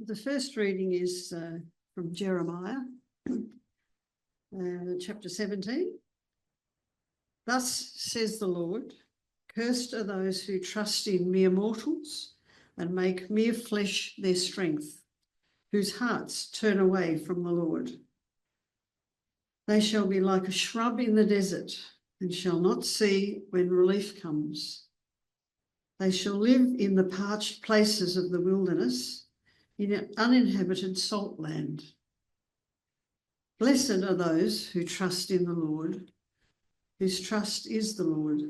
The first reading is from Jeremiah, chapter 17. Thus says the Lord, cursed are those who trust in mere mortals and make mere flesh their strength, whose hearts turn away from the Lord. They shall be like a shrub in the desert and shall not see when relief comes. They shall live in the parched places of the wilderness, in an uninhabited salt land. Blessed are those who trust in the Lord, whose trust is the Lord.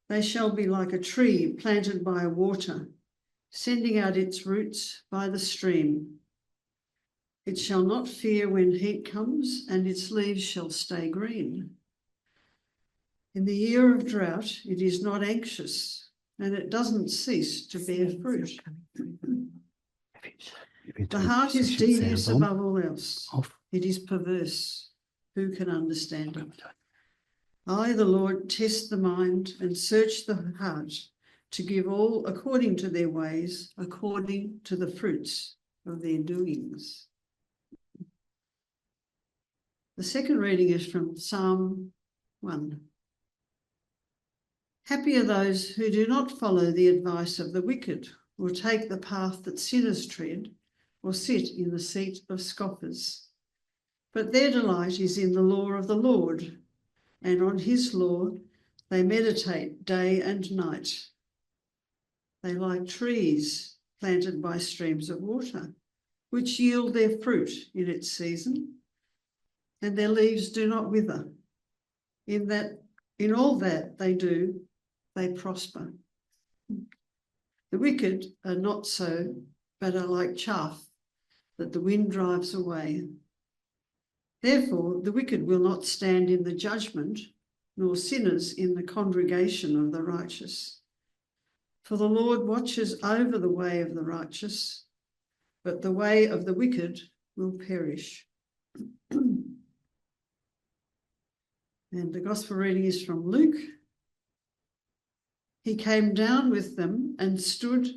They shall be like a tree planted by water, sending out its roots by the stream. It shall not fear when heat comes, and its leaves shall stay green. In the year of drought, it is not anxious, and it doesn't cease to bear fruit. The heart is devious above all else. It is perverse. Who can understand it? I, the Lord, test the mind and search the heart to give all according to their ways, according to the fruits of their doings. The second reading is from Psalm 1. Happy are those who do not follow the advice of the wicked, or take the path that sinners tread, or sit in the seat of scoffers. But their delight is in the law of the Lord, and on his law they meditate day and night. They are like trees planted by streams of water, which yield their fruit in its season, and their leaves do not wither. In all that they do, they prosper. The wicked are not so, but are like chaff that the wind drives away. Therefore, the wicked will not stand in the judgment, nor sinners in the congregation of the righteous. For the Lord watches over the way of the righteous, but the way of the wicked will perish. And the gospel reading is from Luke. He came down with them and stood.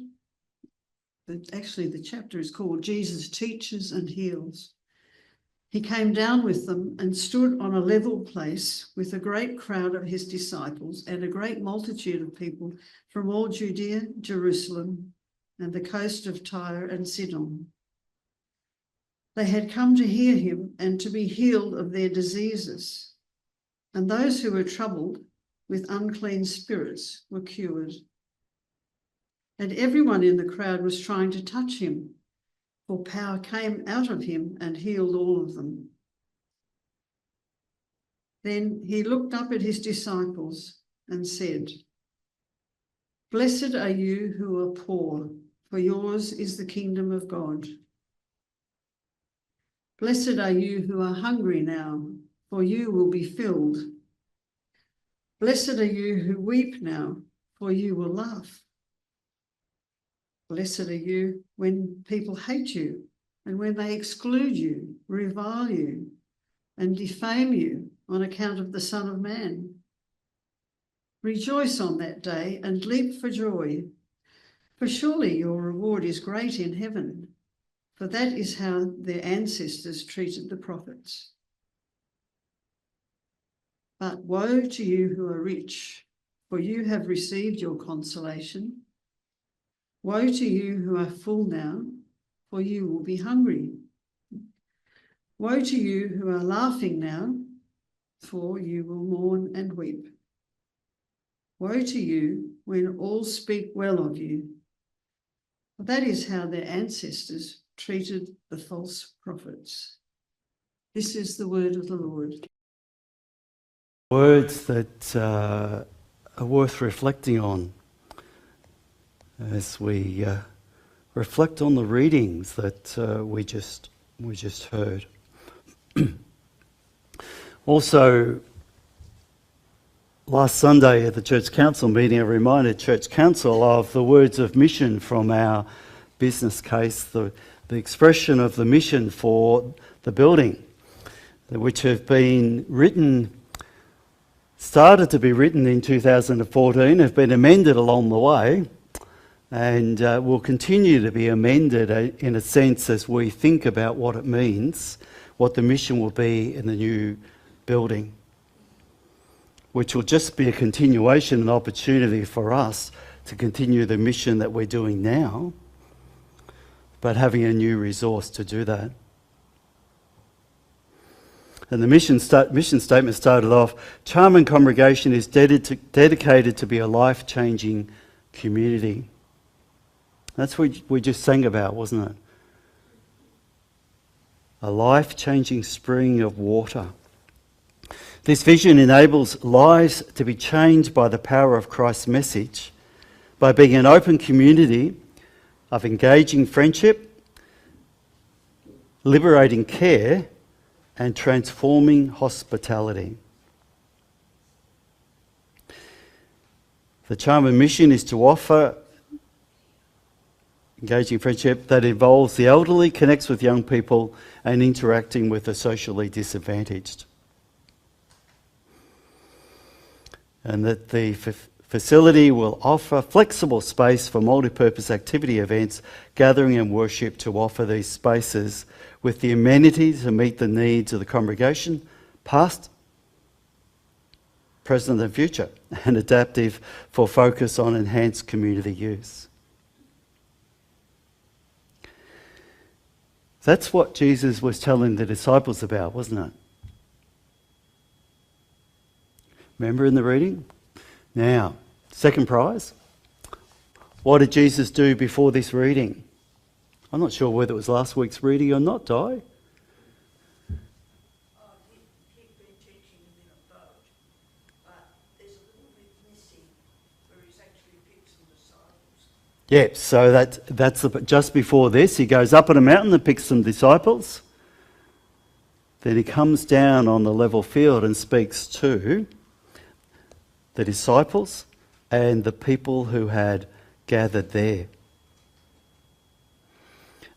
Actually, the chapter is called Jesus Teaches and Heals. He came down with them and stood on a level place with a great crowd of his disciples and a great multitude of people from all Judea, Jerusalem, and the coast of Tyre and Sidon. They had come to hear him and to be healed of their diseases. And those who were troubled with unclean spirits were cured. And everyone in the crowd was trying to touch him, for power came out of him and healed all of them. Then he looked up at his disciples and said, Blessed are you who are poor, for yours is the kingdom of God. Blessed are you who are hungry now, for you will be filled. Blessed are you who weep now, for you will laugh. Blessed are you when people hate you and when they exclude you, revile you, and defame you on account of the Son of Man. Rejoice on that day and leap for joy, for surely your reward is great in heaven, for that is how their ancestors treated the prophets. But woe to you who are rich, for you have received your consolation. Woe to you who are full now, for you will be hungry. Woe to you who are laughing now, for you will mourn and weep. Woe to you when all speak well of you, for that is how their ancestors treated the false prophets. This is the word of the Lord. Words that are worth reflecting on as we reflect on the readings that we just heard. Also, last Sunday at the Church Council meeting, I reminded Church Council of the words of mission from our business case, the expression of the mission for the building, which have been started to be written in 2014, have been amended along the way, and will continue to be amended in a sense as we think about what it means, what the mission will be in the new building, which will just be a continuation and opportunity for us to continue the mission that we're doing now, but having a new resource to do that. And the mission statement started off, Charman Congregation is dedicated to be a life-changing community. That's what we just sang about, wasn't it? A life-changing spring of water. This vision enables lives to be changed by the power of Christ's message, by being an open community of engaging friendship, liberating care, and transforming hospitality. The Charman mission is to offer engaging friendship that involves the elderly, connects with young people, and interacting with the socially disadvantaged. And that the facility will offer flexible space for multi-purpose activity events, gathering and worship to offer these spaces with the amenities to meet the needs of the congregation, past, present and future, and adaptive for focus on enhanced community use. That's what Jesus was telling the disciples about, wasn't it? Remember in the reading? Now, second prize. What did Jesus do before this reading? I'm not sure whether it was last week's reading or not, Di. He'd been teaching them in a boat, but there's a little bit missing where he's actually picked some disciples. Yep, so that's just before this. He goes up on a mountain and picks some disciples. Then he comes down on the level field and speaks to the disciples and the people who had gathered there.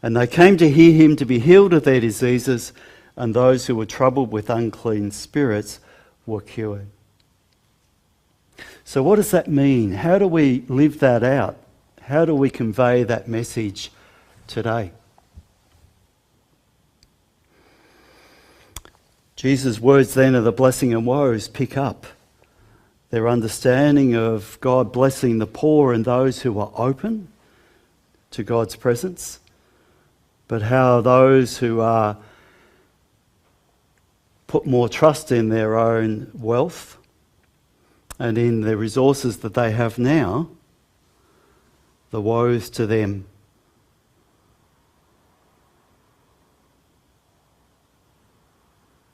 And they came to hear him to be healed of their diseases, and those who were troubled with unclean spirits were cured. So what does that mean? How do we live that out? How do we convey that message today? Jesus' words then of the blessing and woes pick up their understanding of God blessing the poor and those who are open to God's presence, but how those who are put more trust in their own wealth and in the resources that they have now, the woes to them.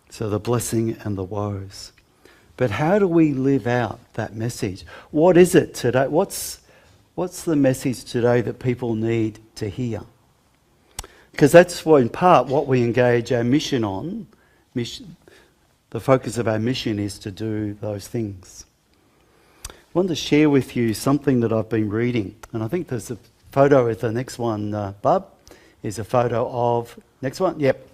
So the blessing and the woes. But how do we live out that message? What is it today? What's the message today that people need to hear? Because that's in part what we engage our mission on. The focus of our mission is to do those things. I want to share with you something that I've been reading. And I think there's a photo of the next one, Bub. Is a photo of... Next one? Yep.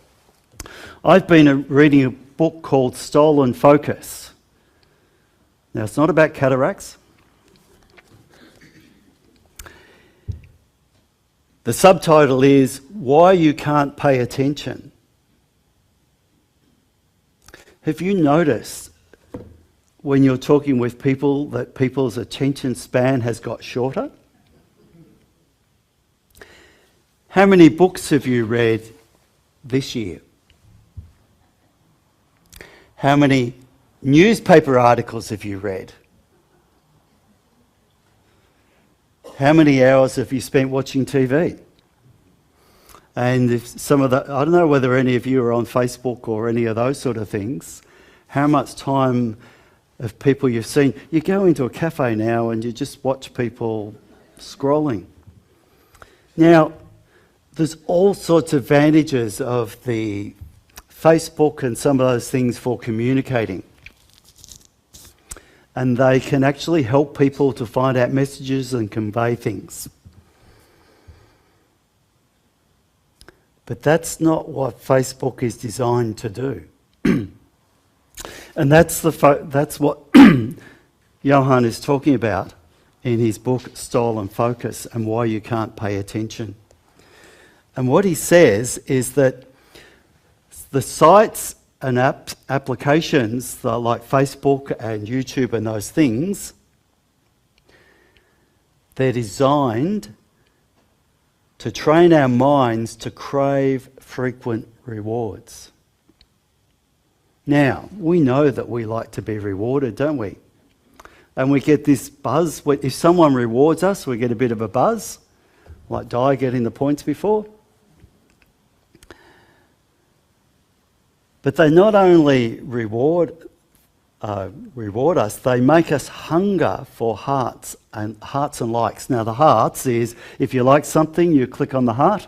I've been reading a book called Stolen Focus. Now, it's not about cataracts. The subtitle is Why You Can't Pay Attention. Have you noticed when you're talking with people that people's attention span has got shorter? How many books have you read this year? How many newspaper articles have you read? How many hours have you spent watching TV? And if some of the, I don't know whether any of you are on Facebook or any of those sort of things, how much time of people you've seen. You go into a cafe now and you just watch people scrolling. Now, there's all sorts of advantages of the Facebook and some of those things for communicating. And they can actually help people to find out messages and convey things. But that's not what Facebook is designed to do. And that's what Johan is talking about in his book Stolen Focus and Why You Can't Pay Attention. And what he says is that the sites and applications like Facebook and YouTube and those things, they're designed to train our minds to crave frequent rewards. Now, we know that we like to be rewarded, don't we? And we get this buzz. If someone rewards us, we get a bit of a buzz, like Di getting the points before. But they not only reward us, they make us hunger for hearts and likes. Now, the hearts is, if you like something, you click on the heart,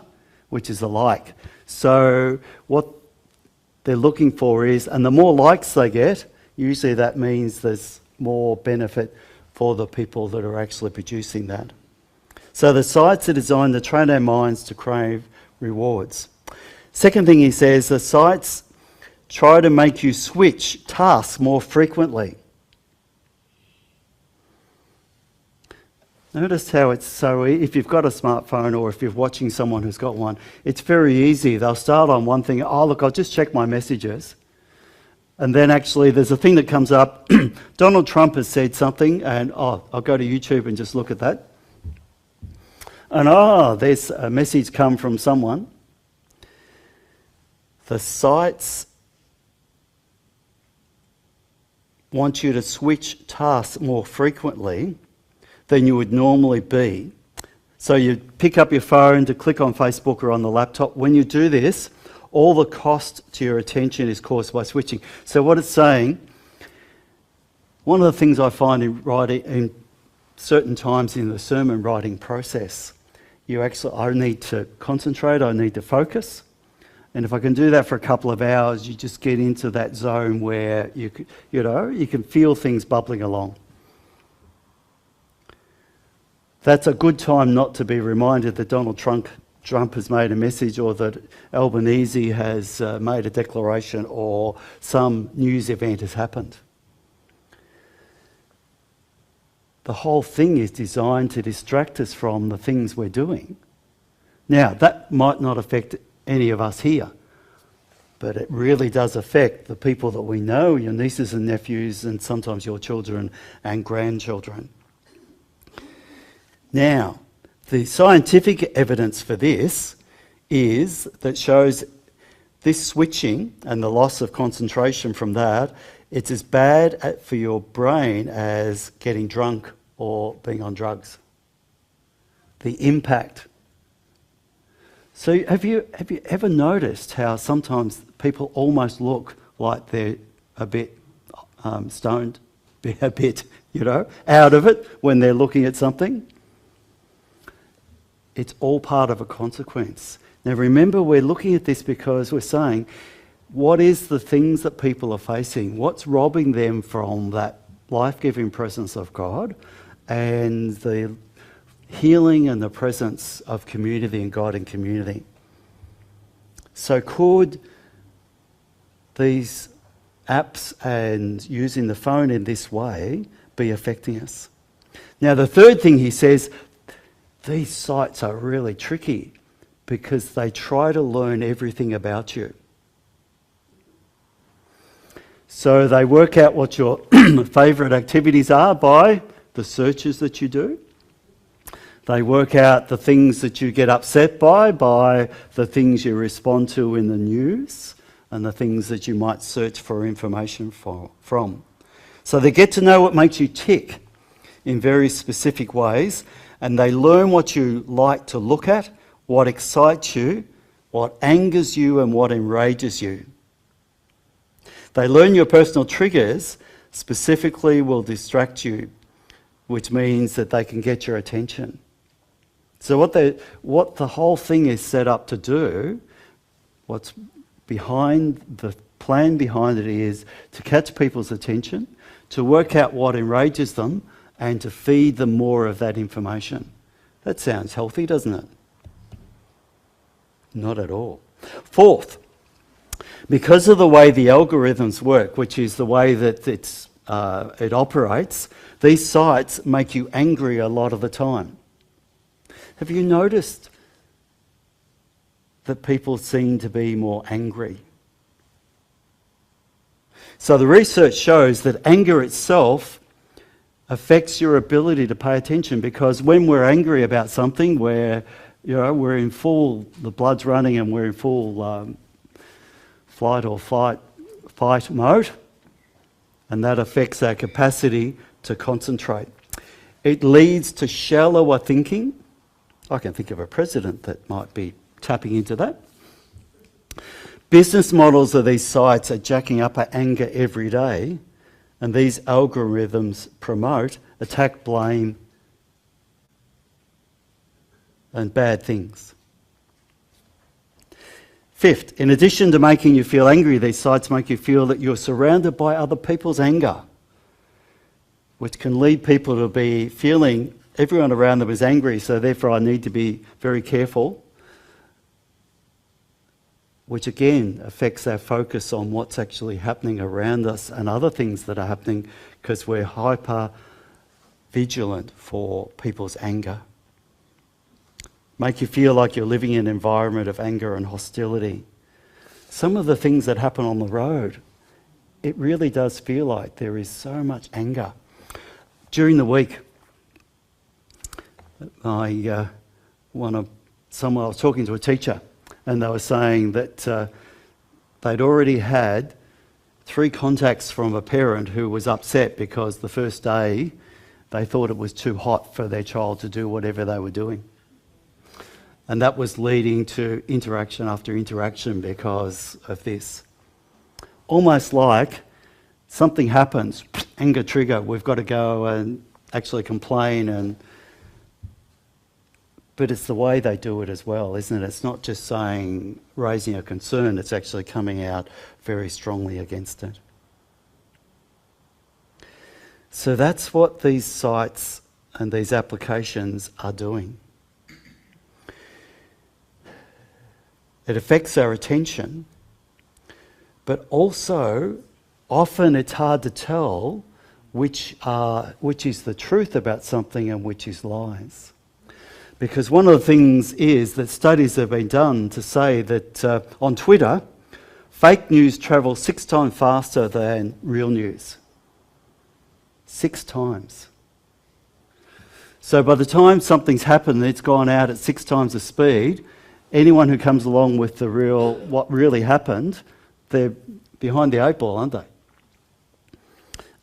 which is a like. So what they're looking for is, and the more likes they get, usually that means there's more benefit for the people that are actually producing that. So the sites are designed to train our minds to crave rewards. Second thing he says, the sites try to make you switch tasks more frequently. Notice how it's so, if you've got a smartphone or if you're watching someone who's got one, it's very easy. They'll start on one thing, oh look, I'll just check my messages. And then actually there's a thing that comes up, Donald Trump has said something, and I'll go to YouTube and just look at that. And there's a message come from someone. The sites want you to switch tasks more frequently than you would normally be. So you pick up your phone to click on Facebook or on the laptop. When you do this, all the cost to your attention is caused by switching. So what it's saying, one of the things I find in writing, in certain times in the sermon writing process, I need to concentrate, I need to focus. And if I can do that for a couple of hours, you just get into that zone where you can feel things bubbling along. That's a good time not to be reminded that Donald Trump has made a message, or that Albanese has made a declaration, or some news event has happened. The whole thing is designed to distract us from the things we're doing. Now, that might not affect any of us here, but it really does affect the people that we know, your nieces and nephews, and sometimes your children and grandchildren. Now, the scientific evidence for this is that shows this switching and the loss of concentration from that, it's as bad for your brain as getting drunk or being on drugs. The impact. So have you ever noticed how sometimes people almost look like they're a bit stoned, a bit, out of it when they're looking at something? It's all part of a consequence. Now remember, we're looking at this because we're saying, what is the things that people are facing? What's robbing them from that life-giving presence of God and the healing and the presence of community and God in community? So could these apps and using the phone in this way be affecting us? Now the third thing he says, these sites are really tricky because they try to learn everything about you. So they work out what your favourite activities are by the searches that you do. They work out the things that you get upset by the things you respond to in the news and the things that you might search for information from. So they get to know what makes you tick in very specific ways, and they learn what you like to look at, what excites you, what angers you, and what enrages you. They learn your personal triggers, specifically will distract you, which means that they can get your attention. So what the whole thing is set up to do, what's behind the plan behind it is to catch people's attention, to work out what enrages them, and to feed them more of that information. That sounds healthy, doesn't it? Not at all. Fourth, because of the way the algorithms work, which is the way that it's it operates, these sites make you angry a lot of the time. Have you noticed that people seem to be more angry? So the research shows that anger itself affects your ability to pay attention, because when we're angry about something, we're in full, the blood's running and we're in full flight or fight mode, and that affects our capacity to concentrate. It leads to shallower thinking. I can think of a president that might be tapping into that. Business models of these sites are jacking up our anger every day, and these algorithms promote attack, blame, and bad things. Fifth, in addition to making you feel angry, these sites make you feel that you're surrounded by other people's anger, which can lead people to be feeling everyone around them is angry, so therefore I need to be very careful, which again affects our focus on what's actually happening around us and other things that are happening, because we're hyper vigilant for people's anger. Make you feel like you're living in an environment of anger and hostility. Some of the things that happen on the road, it really does feel like there is so much anger. During the week, I was talking to a teacher, and they were saying that they'd already had 3 contacts from a parent who was upset because the first day they thought it was too hot for their child to do whatever they were doing. And that was leading to interaction after interaction because of this. Almost like something happens, anger trigger, we've got to go and actually complain, but it's the way they do it as well, isn't it? It's not just raising a concern, it's actually coming out very strongly against it. So that's what these sites and these applications are doing. It affects our attention, but also often it's hard to tell which is the truth about something and which is lies. Because one of the things is that studies have been done to say that on Twitter, fake news travels 6 times faster than real news. 6 times. So by the time something's happened, it's gone out at 6 times the speed. Anyone who comes along with what really happened, they're behind the 8 ball, aren't they?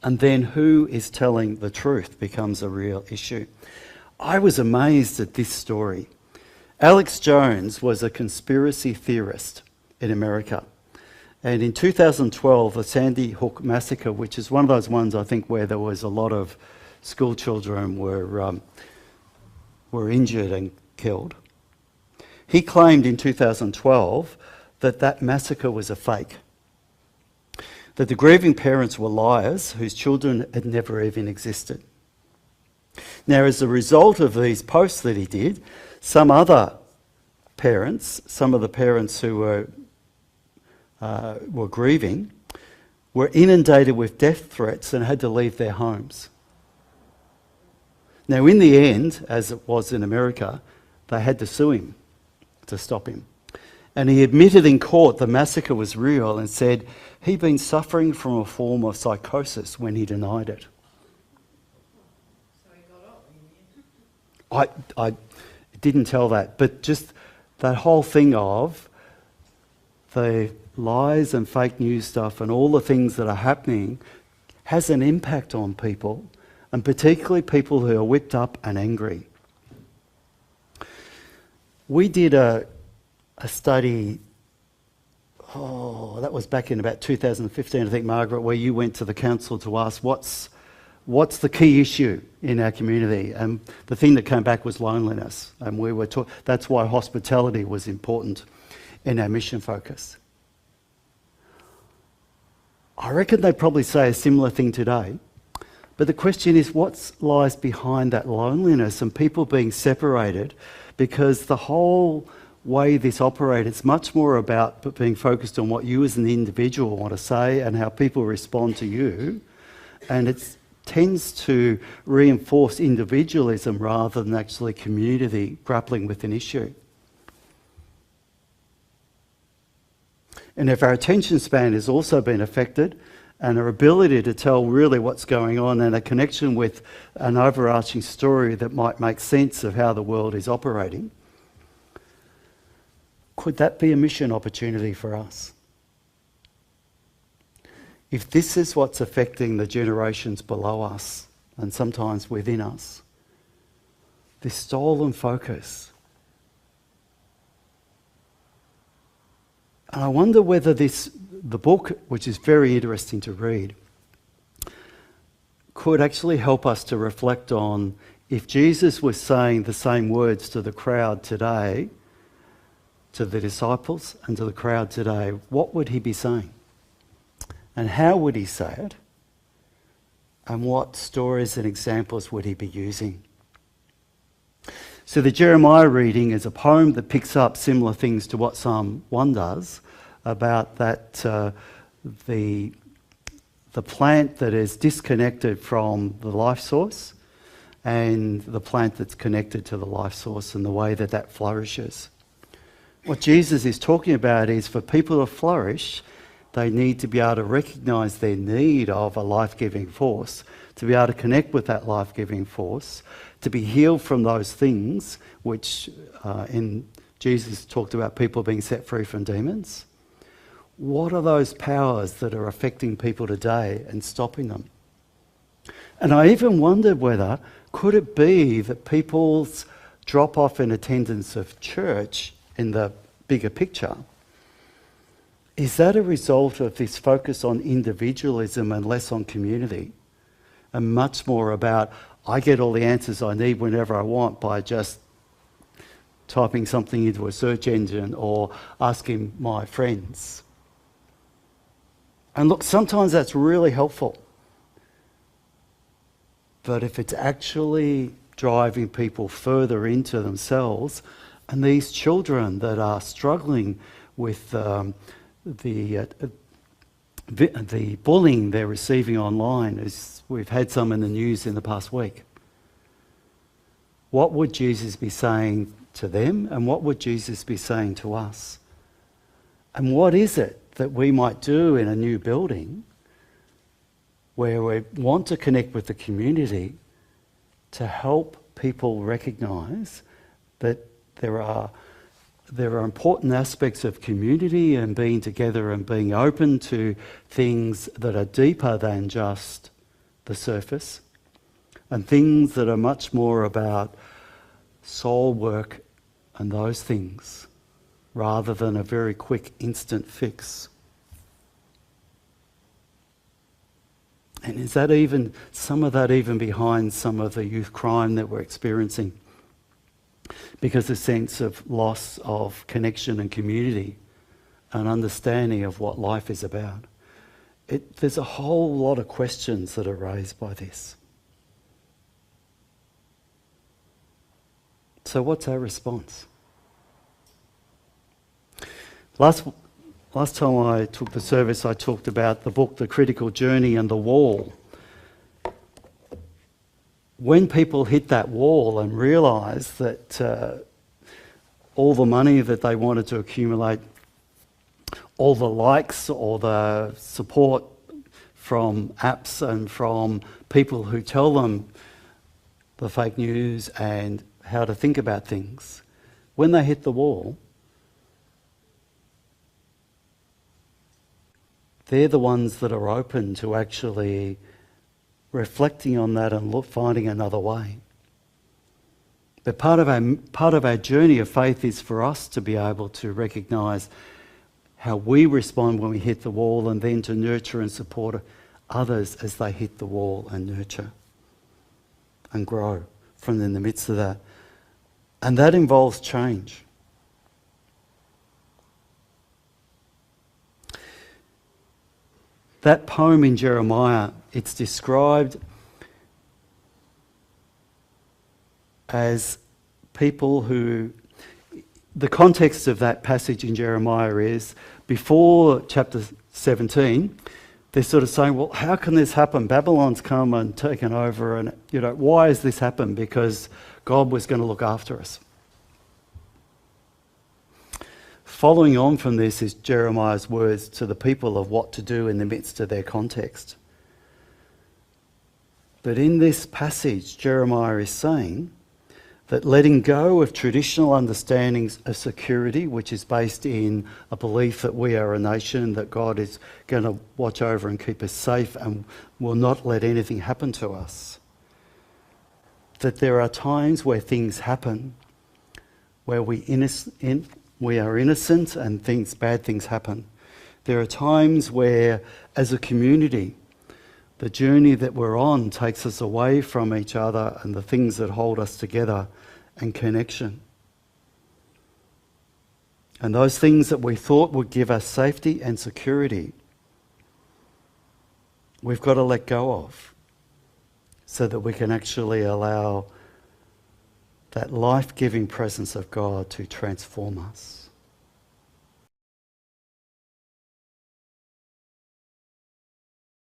And then who is telling the truth becomes a real issue. I was amazed at this story. Alex Jones was a conspiracy theorist in America. And in 2012, the Sandy Hook massacre, which is one of those ones I think where there was a lot of school children were injured and killed. He claimed in 2012 that massacre was a fake, that the grieving parents were liars whose children had never even existed. Now, as a result of these posts that he did, some of the parents who were grieving, were inundated with death threats and had to leave their homes. Now, in the end, as it was in America, they had to sue him to stop him. And he admitted in court the massacre was real and said he'd been suffering from a form of psychosis when he denied it. So he got up. I didn't tell that, but just that whole thing of the lies and fake news stuff and all the things that are happening has an impact on people, and particularly people who are whipped up and angry. We did a study, that was back in about 2015, I think, Margaret, where you went to the council to ask what's the key issue in our community, and the thing that came back was loneliness, and that's why hospitality was important in our mission focus. I reckon they'd probably say a similar thing today, but the question is what lies behind that loneliness and people being separated, because the whole way this operates, it's much more about being focused on what you as an individual want to say and how people respond to you, And it tends to reinforce individualism rather than actually community grappling with an issue. And if our attention span has also been affected, and our ability to tell really what's going on and a connection with an overarching story that might make sense of how the world is operating, could that be a mission opportunity for us? If this is what's affecting the generations below us and sometimes within us, this stolen focus. And I wonder whether the book, which is very interesting to read, could actually help us to reflect on if Jesus was saying the same words to the crowd today, to the disciples and to the crowd today, what would he be saying? And how would he say it? And what stories and examples would he be using? So the Jeremiah reading is a poem that picks up similar things to what Psalm 1 does, about that the plant that is disconnected from the life source and the plant that's connected to the life source and the way that that flourishes. What Jesus is talking about is for people to flourish, they need to be able to recognise their need of a life-giving force, to be able to connect with that life-giving force, to be healed from those things which in Jesus talked about people being set free from demons. What are those powers that are affecting people today and stopping them? And I even wondered whether, could it be that people's drop off in attendance of church in the bigger picture, is that a result of this focus on individualism and less on community, and much more about, I get all the answers I need whenever I want by just typing something into a search engine or asking my friends? And look, sometimes that's really helpful. But if it's actually driving people further into themselves, and these children that are struggling with the bullying they're receiving online, as we've had some in the news in the past week, what would Jesus be saying to them, and what would Jesus be saying to us? And what is it that we might do in a new building where we want to connect with the community to help people recognise that there are important aspects of community and being together and being open to things that are deeper than just the surface, and things that are much more about soul work and those things, rather than a very quick instant fix. And is that even, some of that even behind some of the youth crime that we're experiencing? Because the sense of loss of connection and community and understanding of what life is about. There's a whole lot of questions that are raised by this. So what's our response? Last time I took the service, I talked about the book, The Critical Journey and the Wall. When people hit that wall and realise that all the money that they wanted to accumulate, all the likes or the support from apps and from people who tell them the fake news and how to think about things, when they hit the wall, they're the ones that are open to actually reflecting on that and finding another way. But part of our journey of faith is for us to be able to recognise how we respond when we hit the wall, and then to nurture and support others as they hit the wall and nurture and grow from in the midst of that. And that involves change. That poem in Jeremiah, it's described as people who... The context of that passage in Jeremiah is, before chapter 17, they're sort of saying, well, how can this happen? Babylon's come and taken over, and why has this happened? Because God was going to look after us. Following on from this is Jeremiah's words to the people of what to do in the midst of their context. But in this passage, Jeremiah is saying that letting go of traditional understandings of security, which is based in a belief that we are a nation, that God is going to watch over and keep us safe and will not let anything happen to us, that there are times where things happen, where we are innocent and bad things happen. There are times where, as a community, the journey that we're on takes us away from each other and the things that hold us together and connection. And those things that we thought would give us safety and security, we've got to let go of so that we can actually allow that life-giving presence of God to transform us.